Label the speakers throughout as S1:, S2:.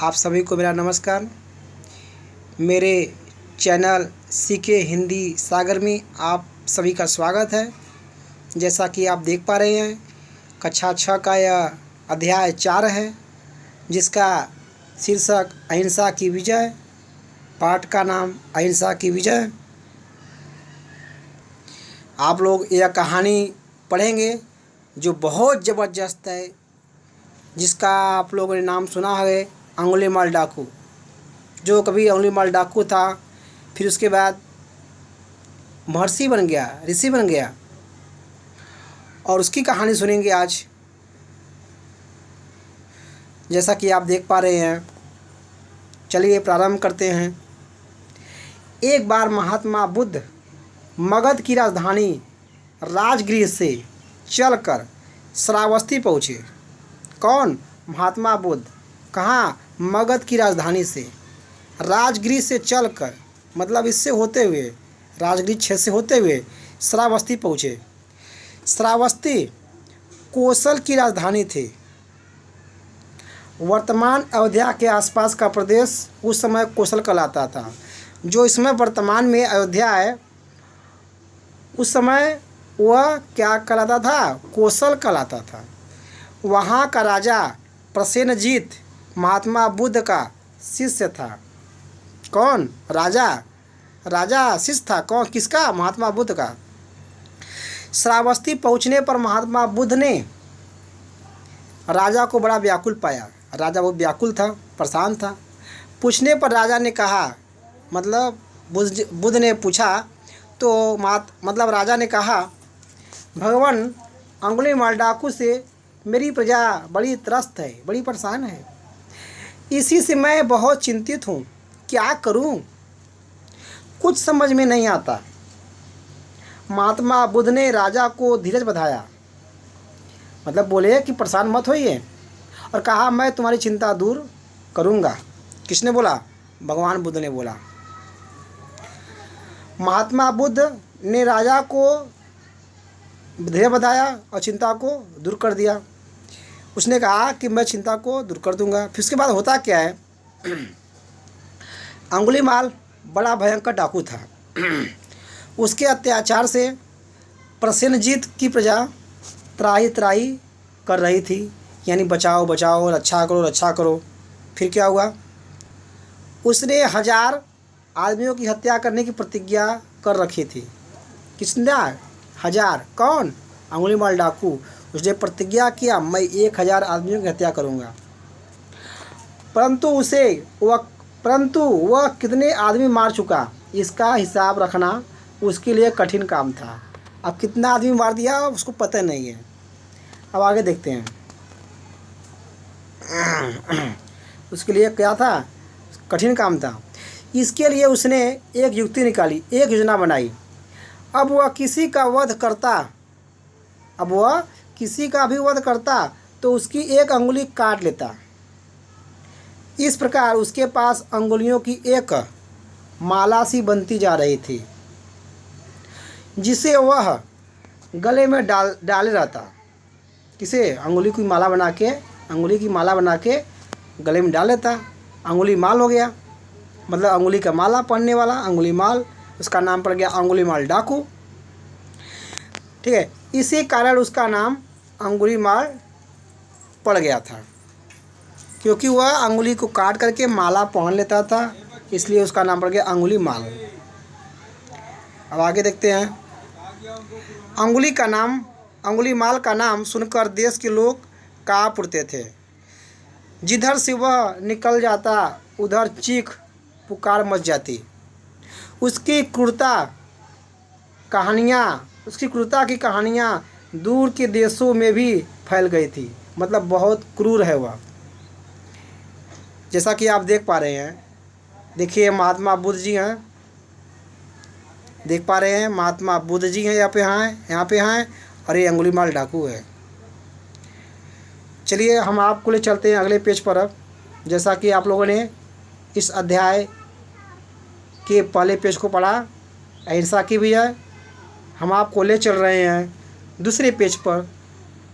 S1: आप सभी को मेरा नमस्कार। मेरे चैनल सीके हिंदी सागर में आप सभी का स्वागत है। जैसा कि आप देख पा रहे हैं, कक्षा 6 का यह अध्याय 4 है, जिसका शीर्षक अहिंसा की विजय। पाठ का नाम अहिंसा की विजय। आप लोग यह कहानी पढ़ेंगे जो बहुत ज़बरदस्त है, जिसका आप लोगों ने नाम सुना है, अंगुलीमाल डाकू। जो कभी अंगुलीमाल डाकू था, फिर उसके बाद महर्षि बन गया, ऋषि बन गया, और उसकी कहानी सुनेंगे आज। जैसा कि आप देख पा रहे हैं, चलिए प्रारंभ करते हैं। एक बार महात्मा बुद्ध मगध की राजधानी राजगृह से चलकर श्रावस्ती पहुँचे। कौन? महात्मा बुद्ध। कहाँ? मगध की राजधानी से, राजगृह से चलकर, मतलब इससे होते हुए, राजगृह क्षेत्र से होते हुए श्रावस्ती पहुँचे। श्रावस्ती कोसल की राजधानी थी। वर्तमान अयोध्या के आसपास का प्रदेश उस समय कोसल कहलाता था। जो इसमें वर्तमान में अयोध्या है, उस समय वह क्या कहलाता था? कोसल कहलाता था। वहाँ का राजा प्रसेनजीत महात्मा बुद्ध का शिष्य था। कौन? राजा शिष्य था। कौन? किसका? महात्मा बुद्ध का। श्रावस्ती पहुँचने पर महात्मा बुद्ध ने राजा को बड़ा व्याकुल पाया। राजा बहुत व्याकुल था, परेशान था। पूछने पर राजा ने कहा, मतलब बुद्ध ने पूछा तो मतलब राजा ने कहा, भगवान अंगुलीमाल डाकू से मेरी प्रजा बड़ी त्रस्त है, बड़ी परेशान है। इसी से मैं बहुत चिंतित हूँ। क्या करूँ? कुछ समझ में नहीं आता। महात्मा बुद्ध ने राजा को धीरज बधाया, मतलब बोले कि परेशान मत होइए, और कहा मैं तुम्हारी चिंता दूर करूँगा। किसने बोला? भगवान बुद्ध ने बोला। महात्मा बुद्ध ने राजा को धीरज बधाया और चिंता को दूर कर दिया। उसने कहा कि मैं चिंता को दूर कर दूंगा। फिर उसके बाद होता क्या है, अंगुलीमाल बड़ा भयंकर डाकू था। उसके अत्याचार से प्रसेनजीत की प्रजा त्राही त्राही कर रही थी, यानी बचाओ बचाओ, रक्षा करो रक्षा करो। फिर क्या हुआ? उसने 1000 आदमियों की हत्या करने की प्रतिज्ञा कर रखी थी। किसने? 1000। कौन? अंगुलीमाल डाकू। उसने प्रतिज्ञा किया, मैं 1000 आदमियों की हत्या करूंगा। परंतु वह कितने आदमी मार चुका, इसका हिसाब रखना उसके लिए कठिन काम था। अब कितना आदमी मार दिया उसको पता नहीं है। अब आगे देखते हैं। उसके लिए क्या था? कठिन काम था। इसके लिए उसने एक युक्ति निकाली, एक योजना बनाई। अब वह किसी का भी वध करता तो उसकी एक अंगुली काट लेता। इस प्रकार उसके पास अंगुलियों की एक माला सी बनती जा रही थी, जिसे वह गले में डाले रहता। किसे? अंगुली की माला बना के गले में डाल लेता। अंगुली माल हो गया, मतलब अंगुली का माला पहनने वाला अंगुली माल। उसका नाम पड़ गया अंगुलीमाल डाकू। ठीक है, इसी कारण उसका नाम अंगुलीमाल पड़ गया था, क्योंकि वह अंगुली को काट करके माला पहन लेता था, इसलिए उसका नाम पड़ गया अंगुलीमाल। अब आगे देखते हैं। अंगुलीमाल का नाम सुनकर देश के लोग काँप उठते थे। जिधर से वह निकल जाता उधर चीख पुकार मच जाती। उसकी क्रूरता की कहानियाँ दूर के देशों में भी फैल गई थी। मतलब बहुत क्रूर है वह। जैसा कि आप देख पा रहे हैं, देखिए महात्मा बुद्ध जी हैं, देख पा रहे हैं महात्मा बुद्ध जी हैं, यहाँ पे हैं, और ये अंगुलीमाल डाकू है। चलिए हम आपको ले चलते हैं अगले पेज पर। अब जैसा कि आप लोगों ने इस अध्याय के पहले पेज को पढ़ा, अहिंसा की विजय, हम आपको ले चल रहे हैं दूसरे पेज पर।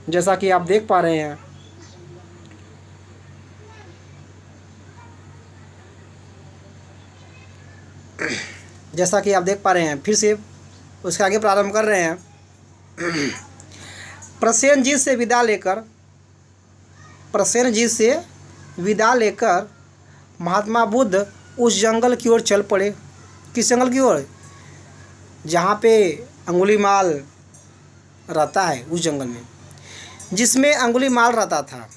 S1: जैसा कि आप देख पा रहे हैं, जैसा कि आप देख पा रहे हैं, फिर से उसके आगे प्रारंभ कर रहे हैं। प्रसेनजीत से विदा लेकर प्रसेनजीत से विदा लेकर महात्मा बुद्ध उस जंगल की ओर चल पड़े। किस जंगल की ओर? जहाँ पे अंगुलीमाल रहता है, उस जंगल में, जिसमें अंगुलीमाल रहता था।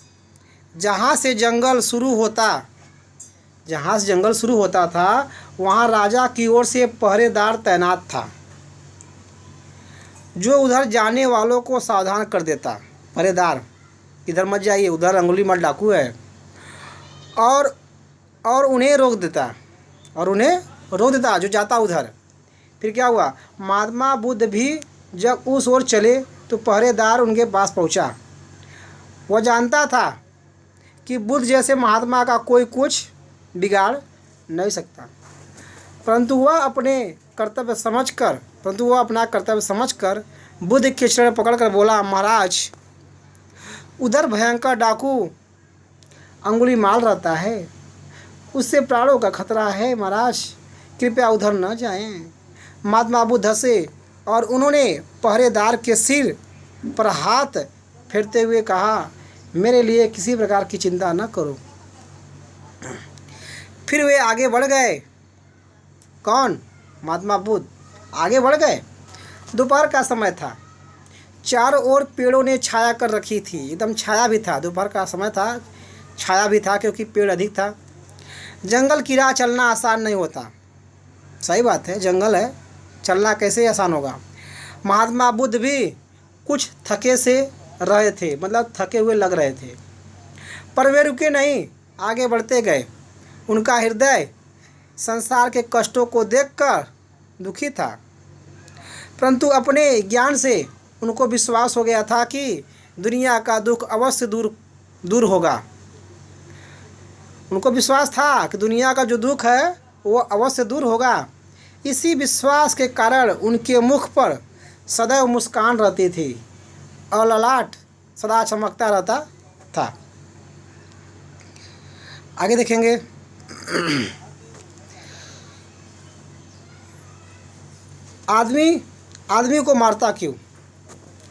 S1: जहाँ से जंगल शुरू होता था वहाँ राजा की ओर से पहरेदार तैनात था, जो उधर जाने वालों को सावधान कर देता। पहरेदार, इधर मत जाइए, उधर अंगुलीमाल डाकू है, और उन्हें रोक देता जो जाता उधर। फिर क्या हुआ? महात्मा बुद्ध भी जब उस ओर चले तो पहरेदार उनके पास पहुंचा। वह जानता था कि बुद्ध जैसे महात्मा का कोई कुछ बिगाड़ नहीं सकता, परंतु वह अपना कर्तव्य समझकर बुद्ध के चरण पकड़कर बोला, महाराज, उधर भयंकर डाकू अंगुलीमाल रहता है, उससे प्राणों का खतरा है। महाराज, कृपया उधर न जाएं। महात्मा बुद्ध हंसे और उन्होंने पहरेदार के सिर पर हाथ फेरते हुए कहा, मेरे लिए किसी प्रकार की चिंता न करो। फिर वे आगे बढ़ गए। कौन? महात्मा बुद्ध आगे बढ़ गए। दोपहर का समय था, चारों ओर पेड़ों ने छाया कर रखी थी। एकदम छाया भी था, दोपहर का समय था, छाया भी था क्योंकि पेड़ अधिक था। जंगल की राह चलना आसान नहीं होता। सही बात है, जंगल है, चलना कैसे आसान होगा। महात्मा बुद्ध भी कुछ थके से रहे थे, मतलब थके हुए लग रहे थे, पर वे रुके नहीं, आगे बढ़ते गए। उनका हृदय संसार के कष्टों को देखकर दुखी था, परंतु अपने ज्ञान से उनको विश्वास हो गया था कि दुनिया का दुख अवश्य दूर होगा। उनको विश्वास था कि दुनिया का जो दुख है वो अवश्य दूर होगा। इसी विश्वास के कारण उनके मुख पर सदैव मुस्कान रहती थी और ललाट सदा चमकता रहता था। आगे देखेंगे। आदमी को मारता क्यों?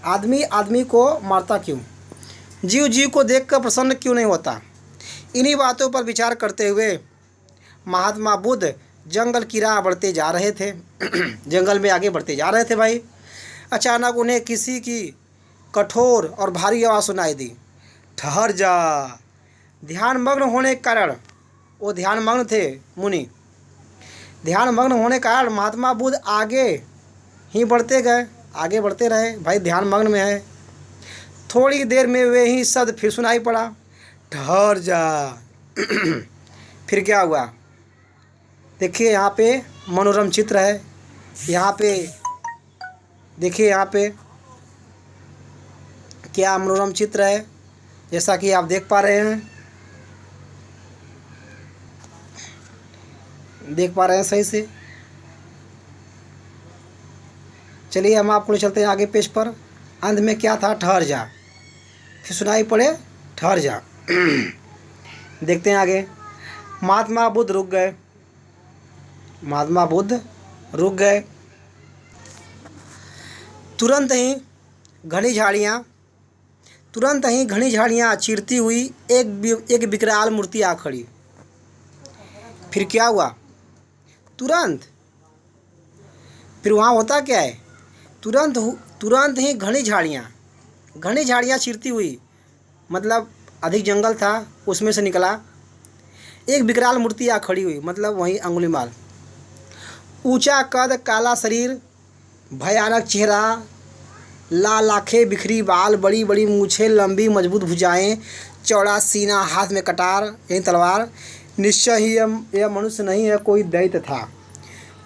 S1: आदमी को मारता क्यों? जीव को देखकर प्रसन्न क्यों नहीं होता? इन्हीं बातों पर विचार करते हुए महात्मा बुद्ध जंगल की राह बढ़ते जा रहे थे। जंगल में आगे बढ़ते जा रहे थे भाई। अचानक उन्हें किसी की कठोर और भारी आवाज़ सुनाई दी, ठहर जा। ध्यानमग्न होने के कारण, वो ध्यानमग्न थे मुनि, ध्यानमग्न होने के कारण महात्मा बुद्ध आगे ही बढ़ते गए, आगे बढ़ते रहे। भाई ध्यानमग्न में है। थोड़ी देर में वे ही शब्द फिर सुनाई पड़ा, ठहर जा। फिर क्या हुआ? देखिए यहाँ पे मनोरम चित्र है। यहाँ पे देखिए, यहाँ पे क्या मनोरम चित्र है, जैसा कि आप देख पा रहे हैं, सही से। चलिए हम आपको ले चलते हैं आगे पेज पर। अंत में क्या था? ठहर जा। फिर सुनाई पड़े, ठहर जा। देखते हैं आगे। महात्मा बुद्ध रुक गए। तुरंत ही घनी झाड़ियाँ चीरती हुई एक विकराल मूर्ति आ खड़ी। फिर क्या हुआ? फिर वहाँ होता क्या है? तुरंत ही घनी झाड़ियाँ चीरती हुई, मतलब अधिक जंगल था, उसमें से निकला एक विकराल मूर्ति आ खड़ी हुई, मतलब वही अंगुलीमाल। ऊंचा कद, काला शरीर, भयानक चेहरा, लाल आँखें, बिखरी बाल, बड़ी बड़ी मूछें, लंबी मजबूत भुजाएं, चौड़ा सीना, हाथ में कटार यानी तलवार। निश्चय ही यह मनुष्य नहीं है, कोई दैत्य था।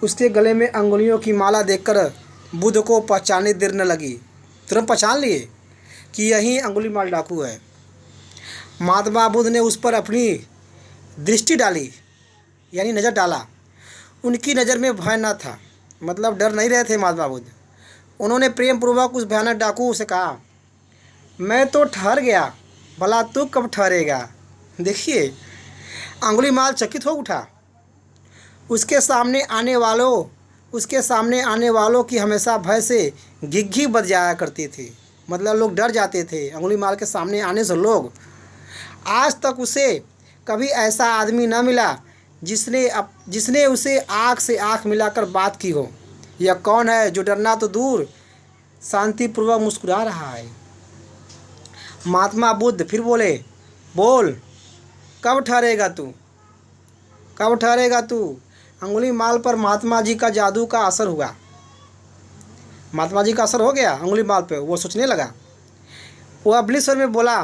S1: उसके गले में अंगुलियों की माला देखकर बुद्ध को पहचानने देर न लगी। तुरंत पहचान लिए कि यही अंगुलीमाल डाकू है। महात्मा बुद्ध ने उस पर अपनी दृष्टि डाली, यानी नज़र डाला। उनकी नज़र में भय न था, मतलब डर नहीं रहे थे महात्मा बुद्ध। उन्होंने प्रेम पूर्वक उस भयानक डाकू से कहा, मैं तो ठहर गया, भला तू कब ठहरेगा? देखिए, अंगुलीमाल चकित हो उठा। उसके सामने आने वालों उसके सामने आने वालों की हमेशा भय से घिघी बज जाया करती थी। मतलब लोग डर जाते थे अंगुलीमाल के सामने आने से। लोग आज तक उसे कभी ऐसा आदमी न मिला जिसने उसे आँख से आँख मिलाकर बात की हो। यह कौन है जो डरना तो दूर शांतिपूर्वक मुस्कुरा रहा है। महात्मा बुद्ध फिर बोले, बोल, कब ठहरेगा तू, कब ठहरेगा तू। अंगुलीमाल पर महात्मा जी का जादू का असर हुआ। महात्मा जी का असर हो गया अंगुलीमाल पे। वो सोचने लगा। वो अगले स्वर में बोला,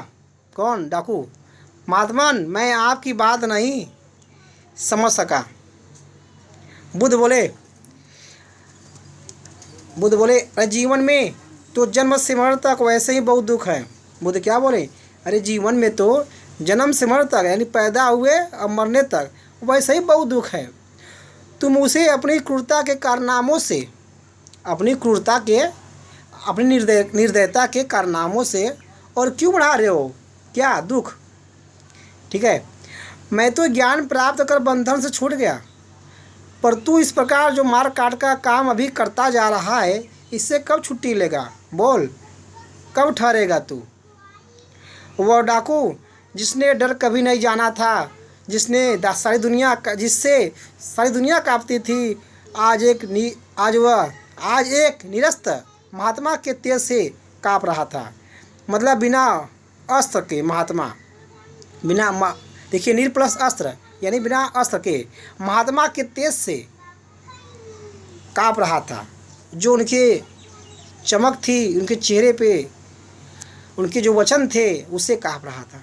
S1: कौन? डाकू। महात्मन, मैं आपकी बात नहीं समझ सका। बुद्ध बोले, अरे जीवन में तो जन्म से मरण तक वैसे ही बहुत दुख है। बुद्ध क्या बोले? अरे जीवन में तो जन्म से मरण तक यानी पैदा हुए और मरने तक वैसे ही बहुत दुख है। तुम उसे अपनी क्रूरता के कारनामों से, अपनी क्रूरता के, अपनी निर्दयता के कारनामों से और क्यों बढ़ा रहे हो क्या दुख? ठीक है, मैं तो ज्ञान प्राप्त कर बंधन से छूट गया, पर तू इस प्रकार जो मार काट का काम अभी करता जा रहा है, इससे कब छुट्टी लेगा? बोल, कब ठहरेगा तू? वह डाकू जिसने डर कभी नहीं जाना था, जिससे सारी दुनिया कांपती थी, आज एक निरस्त महात्मा के तेज से काँप रहा था। मतलब बिना अस्त्र के महात्मा, देखिए नीर प्लस अस्त्र यानी बिना अस्त्र के महात्मा के तेज से काँप रहा था। जो उनके चमक थी उनके चेहरे पे, उनके जो वचन थे उससे काँप रहा था।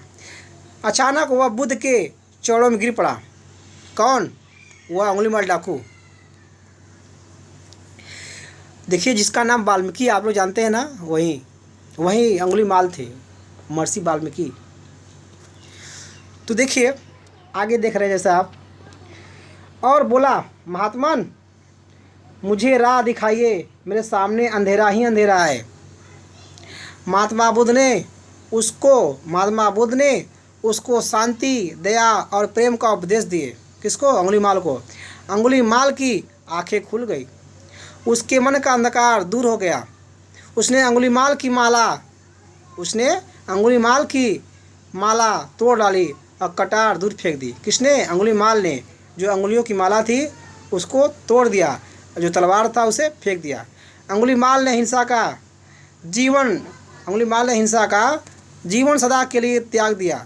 S1: अचानक वह बुद्ध के चरणों में गिर पड़ा। कौन? वह अंगुलीमाल डाकू। देखिए जिसका नाम वाल्मीकि आप लोग जानते हैं ना, वही अंगुलीमाल थे, महर्षि वाल्मीकि। तो देखिए आगे देख रहे हैं जैसे आप। और बोला, महात्मन, मुझे राह दिखाइए, मेरे सामने अंधेरा ही अंधेरा है। महात्मा बुद्ध ने उसको शांति, दया और प्रेम का उपदेश दिए। किसको? अंगुलीमाल को। अंगुलीमाल की आंखें खुल गई, उसके मन का अंधकार दूर हो गया। उसने अंगुलीमाल की माला तोड़ डाली और कटार दूर फेंक दी। किसने? अंगुलीमाल ने। जो अंगुलियों की माला थी उसको तोड़ दिया, जो तलवार था उसे फेंक दिया। अंगुलीमाल ने हिंसा का जीवन सदा के लिए त्याग दिया।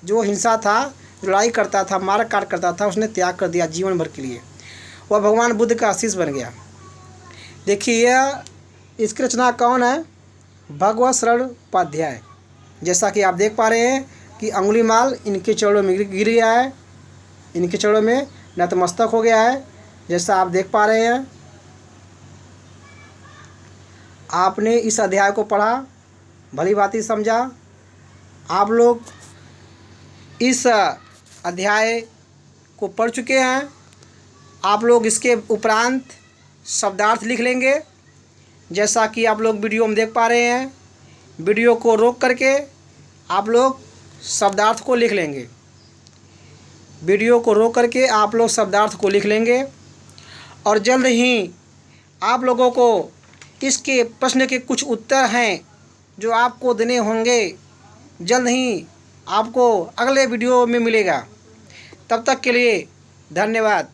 S1: जो हिंसा था, जो लड़ाई करता था, मार काट करता था, उसने त्याग कर दिया जीवन भर के लिए। वह भगवान बुद्ध का आशीष बन गया। देखिए इसकी रचना कौन है? भगवत शरण उपाध्याय। जैसा कि आप देख पा रहे हैं कि अंगुलीमाल इनके चरणों में गिर गया है, इनके चरणों में नतमस्तक हो गया है। जैसा आप देख पा रहे हैं। आपने इस अध्याय को पढ़ा, भली भांति समझा। आप लोग इस अध्याय को पढ़ चुके हैं। आप लोग इसके उपरांत शब्दार्थ लिख लेंगे। जैसा कि आप लोग वीडियो में देख पा रहे हैं, वीडियो को रोक करके आप लोग शब्दार्थ को लिख लेंगे। वीडियो को रोक करके आप लोग शब्दार्थ को लिख लेंगे और जल्द ही आप लोगों को इसके प्रश्न के कुछ उत्तर हैं जो आपको देने होंगे। जल्द ही आपको अगले वीडियो में मिलेगा। तब तक के लिए धन्यवाद।